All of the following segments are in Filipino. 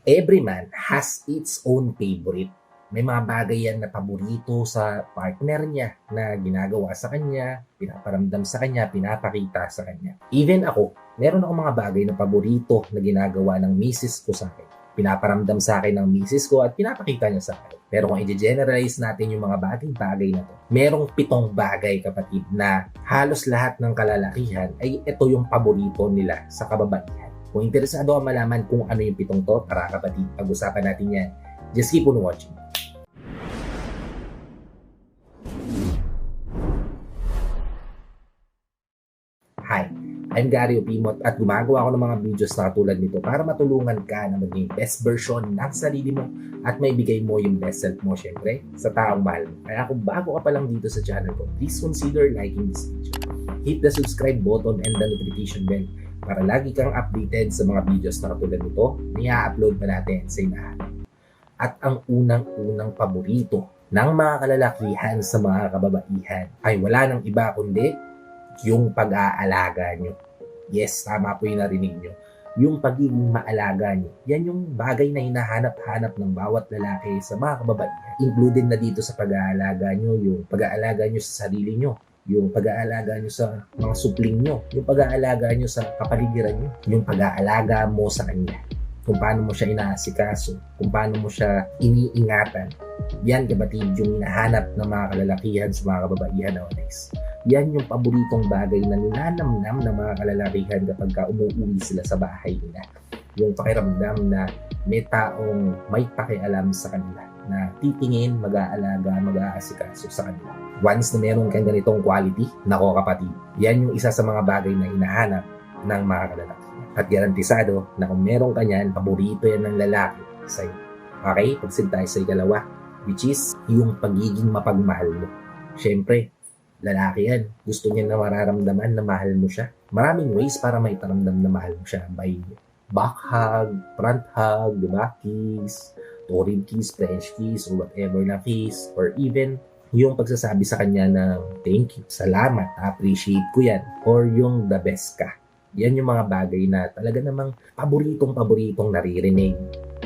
Every man has its own favorite. May mga bagay yan na paborito sa partner niya na ginagawa sa kanya, pinaparamdam sa kanya, pinapakita sa kanya. Even ako, meron ako mga bagay na paborito na ginagawa ng misis ko sa akin. Pinaparamdam sa akin ng misis ko at pinapakita niya sa akin. Pero kung i-generalize natin yung mga bagay na to, merong 7 bagay, kapatid, na halos lahat ng kalalakihan ay ito yung paborito nila sa kababaihan. Kung interesado ka malaman kung ano yung 7 to, tara kapatid, pag-usapan natin yan. Just keep on watching. Hi, I'm Gary Opimot at gumagawa ako ng mga videos na tulad nito para matulungan ka na maging best version ng sarili mo at may bigay mo yung best self mo, syempre, sa taong mahal mo. Kaya kung bago ka pa lang dito sa channel ko, please consider liking this video. Hit the subscribe button and the notification bell para lagi kang updated sa mga videos na tulad nito na i-upload pa natin sa inahanap. At ang unang-unang paborito ng mga kalalakihan sa mga kababaihan ay wala nang iba kundi yung pag-aalaga nyo. Yes, tama po yung narinig nyo. Yung pagiging maalaga nyo. Yan yung bagay na hinahanap-hanap ng bawat lalaki sa mga kababaihan. Included na dito sa pag-aalaga nyo, yung pag-aalaga nyo sa sarili nyo, yung pag-aalaga nyo sa mga supling nyo, yung pag-aalaga nyo sa kapaligiran nyo, yung pag-aalaga mo sa kanya, kung paano mo siya inaasikaso, kung paano mo siya iniingatan. Yan, kapatid, yung hinahanap ng mga kalalakihan sa mga kababaihan nowadays. Yan yung paboritong bagay na ninanamnam ng mga kalalakihan kapag umuwi sila sa bahay nila. Yung pakiramdam na may taong may pakialam sa kanila, na titingin, mag-aalaga, mag-aasikaso sa kanila. Once na meron kang ganitong quality, nako kapatid, yan yung isa sa mga bagay na hinahanap ng mga kalalakihan. At garantisado na kung meron ka yan, paborito yan ng lalaki sa'yo. Okay? Pagsin tayo sa ikalawa, which is yung pagiging mapagmahal mo. Siyempre, lalaki yan. Gusto niya na mararamdaman na mahal mo siya. Maraming ways para maiparamdam na mahal mo siya. By back hug, front hug, diba? Kiss, torrid kiss, French kiss, or whatever na kiss. Or even yung pagsasabi sa kanya ng thank you, salamat, appreciate ko yan. Or yung the best ka. Yan yung mga bagay na talaga namang paboritong naririnig,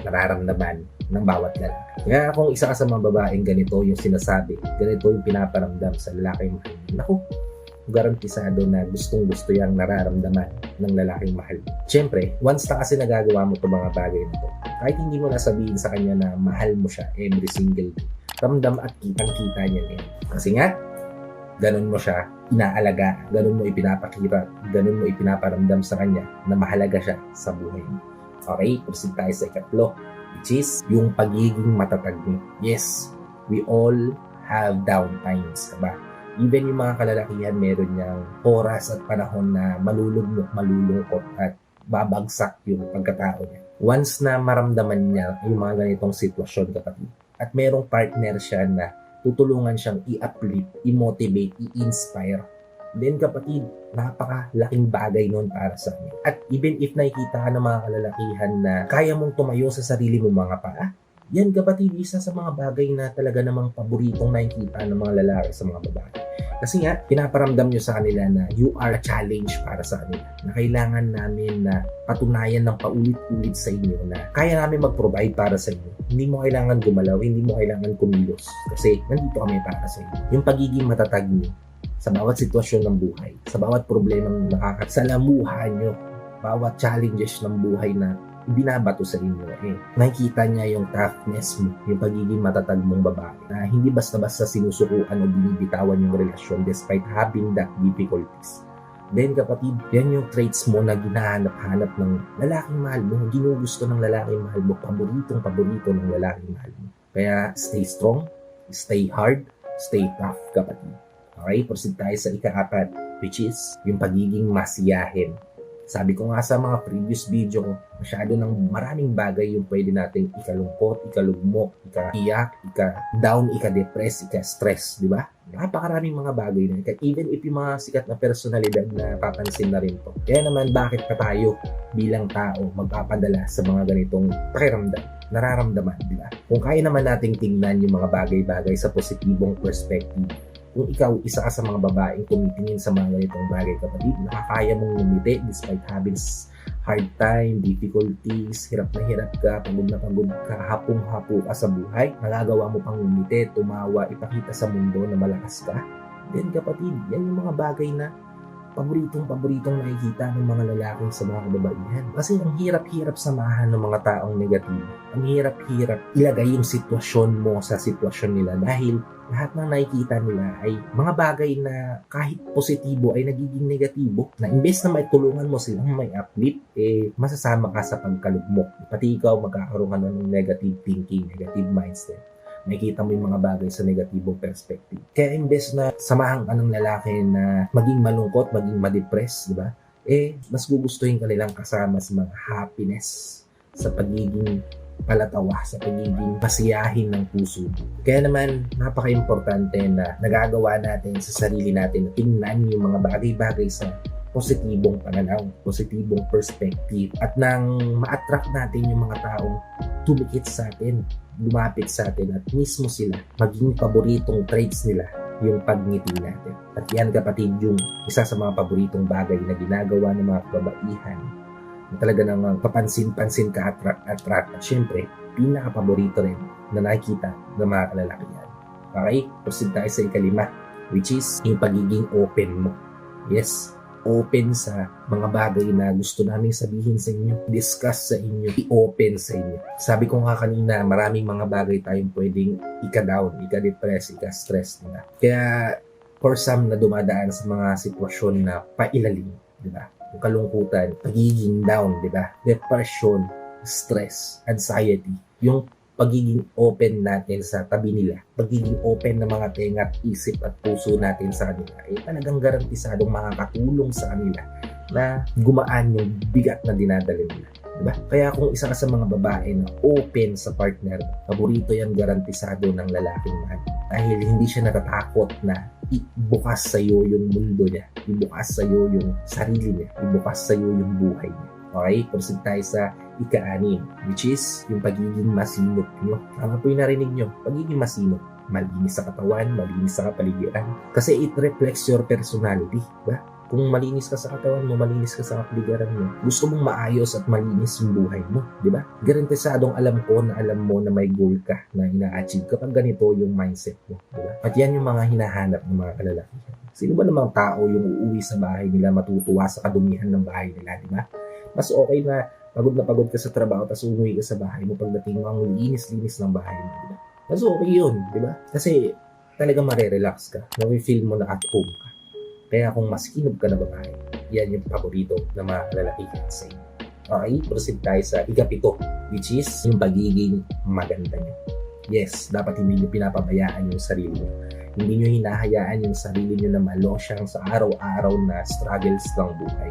nararamdaman ng bawat lalaki. Kaya kung isa ka sa mga babaeng ganito yung sinasabi, ganito yung pinaparamdam sa lalaking mahal mo, naku, garantisado na gustong-gusto yung nararamdaman ng lalaking mahal mo. Siyempre, once na kasi nagagawa mo itong mga bagay na ito, kahit hindi mo nasabihin sa kanya na mahal mo siya every single day, ramdam at kitang-kita niya yan. Kasi nga, ganun mo siya inaalaga, ganun mo ipinapakita, ganun mo ipinaparamdam sa kanya na mahalaga siya sa buhay mo. Okay, proceed tayo sa ikatlo, which is yung pagiging matatag mo. Yes, we all have down times, diba? Even yung mga kalalakihan, meron niyang oras at panahon na malulugmok, malulungkot at babagsak yung pagkatao niya. Once na maramdaman niya yung mga ganitong sitwasyon, kapatid, at merong partner siya na tutulungan siyang i-uplift, i-motivate, i-inspire, then kapatid, napakalaking bagay nun para sa amin. At even if nakikita ka ng mga kalalakihan na kaya mong tumayo sa sarili mo mga paa, yan kapatid, isa sa mga bagay na talaga namang paboritong nakikita ng mga lalaki sa mga babae. Kasi nga, pinaparamdam nyo sa kanila na you are a challenge para sa kanila. Na kailangan namin na patunayan ng paulit-ulit sa inyo na kaya namin mag-provide para sa inyo. Hindi mo kailangan gumalaw, hindi mo kailangan kumilos. Kasi nandito kami para sa inyo. Yung pagiging matatag nyo sa bawat sitwasyon ng buhay, sa bawat problemang nakakasalamuhan nyo, bawat challenges ng buhay na binabato sa inyo, nakikita niya yung toughness mo, yung pagiging matatag mong babae, na hindi basta-basta sinusukuan o binibitawan yung relasyon despite having that difficulties. Then kapatid, yan yung traits mo na ginahanap-hanap ng lalaking mahal mo, ginugusto ng lalaking mahal mo, paborito ng lalaking mahal mo. Kaya stay strong, stay hard, stay tough, kapatid. Okay, proceed tayo sa ika-4, which is yung pagiging masiyahin. Sabi ko nga sa mga previous video ko, masyado ng maraming bagay yung pwede nating ikalungkot, ikalugmok, ikaiyak, ika-down, ika-depress, ika-stress, di ba? Napakaraming mga bagay na. Even if yung mga sikat na personalidad na papansin na rin to. Kaya naman, bakit ka tayo bilang tao magpapadala sa mga ganitong pakiramdam, nararamdaman, di ba? Kung kaya naman nating tingnan yung mga bagay-bagay sa positibong perspective, kung ikaw, isa ka sa mga babaeng tumitingin sa mga ganitong bagay, kapatid, nakakaya mong ngumiti despite having hard time, difficulties, hirap ka, pagod ka, hapong-hapo ka sa buhay, nagagawa mo pang umiti, tumawa, ipakita sa mundo na malakas ka. Then kapatid, yan yung mga bagay na paboritong nakikita ng mga lalaki sa mga kababaihan. Kasi ang hirap-hirap samahan ng mga taong negatibo. Ang hirap-hirap ilagay yung sitwasyon mo sa sitwasyon nila dahil lahat ng nakikita nila ay mga bagay na kahit positibo ay nagiging negatibo. Na imbes na may tulungan mo silang may uplift, masasama ka sa pagkalugmok. Pati ikaw magkakaroon ka ng negative thinking, negative mindset. Makikita mo yung mga bagay sa negatibong perspective. Kaya imbes na samahan ka ng lalaki na maging malungkot, maging ma-depress, di ba? Mas gugustuhin ka nilang kasama sa mga happiness, sa pagiging palatawa, sa pagiging pasiyahin ng puso. Kaya naman, napaka-importante na nagagawa natin sa sarili natin na tingnan yung mga bagay-bagay sa positibong pananaw, positibong perspective, at nang ma-attract natin yung mga taong tumikit sa atin, lumapit sa atin, at mismo sila maging paboritong traits nila yung pagngiti natin. At yan kapatid yung isa sa mga paboritong bagay na ginagawa ng mga kababaihan na talaga namang papansin-pansin ka attract at syempre pinaka-paborito rin na nakikita ng mga kalalakihan. Okay? Proceed tayo sa ikalima, which is yung pagiging open mo. Yes, open sa mga bagay na gusto naming sabihin sa inyo, discuss sa inyo, i-open sa inyo. Sabi ko nga kanina, maraming mga bagay tayong pwedeng ika-down, ika-depress, ika-stress. Diba? Kaya for some na dumadaan sa mga sitwasyon na pailalim, di ba? Yung kalungkutan, pagiging down, di ba? Depression, stress, anxiety, yung pagiging open natin sa tabi nila, pagiging open ng mga tenga at isip at puso natin sa kanila, talagang garantisadong makakatulong sa kanila na gumaan yung bigat na dinadala nila. Diba? Kaya kung isa ka sa mga babae na open sa partner, paborito yan garantisado ng lalaking mahal. Dahil hindi siya natatakot na ibukas sa iyo yung mundo niya, ibukas sa iyo yung sarili niya, ibukas sa iyo yung buhay niya. Okay, proceed tayo sa ika-6, which is yung pagiging masinop nyo. Tama po yung narinig nyo, pagiging masinop. Malinis sa katawan, malinis sa kapaligiran. Kasi it reflects your personality. Diba? Kung malinis ka sa katawan mo, malinis ka sa kapaligiran mo, gusto mong maayos at malinis yung buhay mo. Diba? Garantisadong alam mo na may goal ka na ina-achieve kapag ganito yung mindset mo. Diba? At yan yung mga hinahanap ng mga kalalakihan. Sino ba namang tao yung uuwi sa bahay nila matutuwa sa kadumihan ng bahay nila, diba? Mas okay na pagod ka sa trabaho tapos umuwi ka sa bahay mo pagdating mo ang linis-linis ng bahay mo, diba? Mas okay yun, diba? Kasi talagang marerelax ka, feel mo na at home ka. Kaya kung masinop ka na babae, yan yung paborito na mga kalalakihan sa inyo. Okay, proceed tayo sa ika-7, which is yung pagiging maganda nyo. Yes, dapat hindi nyo pinapabayaan yung sarili nyo. Hindi nyo hinahayaan yung sarili nyo na malosyang sa araw-araw na struggles ng buhay.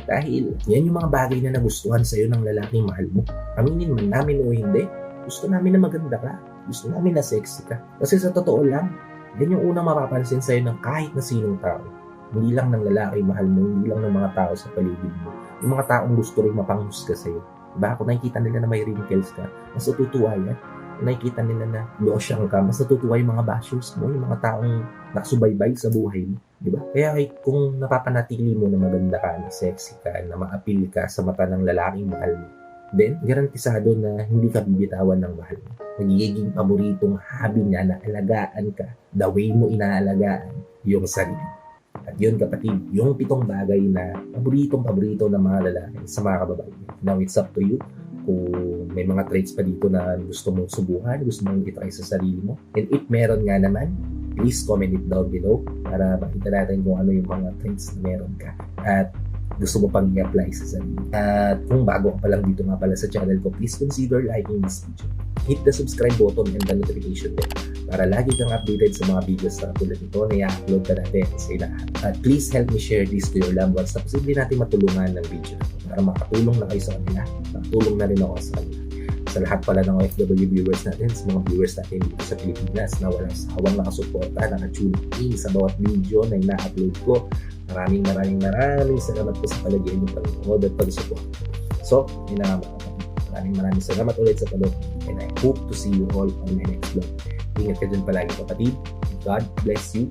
Dahil yan yung mga bagay na nagustuhan sa'yo ng lalaking mahal mo. Aminin man namin o hindi, gusto namin na maganda ka. Gusto namin na sexy ka. Kasi sa totoo lang, yan yung unang mapapansin sa'yo ng kahit na sinong tao. Hindi lang ng lalaking mahal mo, hindi lang ng mga tao sa paligid mo. Yung mga taong gusto rin mapanghusga sa'yo. Diba? Kung nakikita nila na may wrinkles ka, mas natutuwa yan. Kung nakikita nila na losyang ka, mas natutuwa yung mga bashers mo, yung mga taong nakasubaybay sa buhay mo. Diba? Kaya kung napapanatili mo na maganda ka, na sexy ka, na ma-appeal ka sa mata ng lalaking mahal mo, then garantisado na hindi ka bibitawan ng mahal mo. Magiging paboritong hobby niya na alagaan ka, the way mo inaalagaan yung sarili. At yun kapatid, yung 7 bagay na paborito ng mga lalaki sa mga kababaihan. Now it's up to you kung may mga traits pa dito na gusto mong subukan, gusto mong itry sa sarili mo. And if meron nga naman, please comment it down below para makita natin kung ano yung mga traits na meron ka at gusto mo pang i-apply sa sarili. At kung bago ka pa lang dito nga pala sa channel ko, please consider liking this video. Hit the subscribe button and the notification bell para lagi kang updated sa mga videos na tulad nito na i-upload ka natin sa ilahan. At please help me share this to your loved ones na posible natin matulungan ng video para makatulong na kayo sa kanila, makatulong na rin ako sa kanila. Sa lahat pala ng OFW viewers natin, sa mga viewers natin dito sa Pilipinas na walang sawang nakasuporta, nakatune in sa bawat video na ina-upload ko. Maraming salamat po sa palagyan ng pag-upload at pag-support. So, yun na nga maraming salamat ulit sa panood and I hope to see you all on my next vlog. Ingat ka dyan palagi kapatid. God bless you.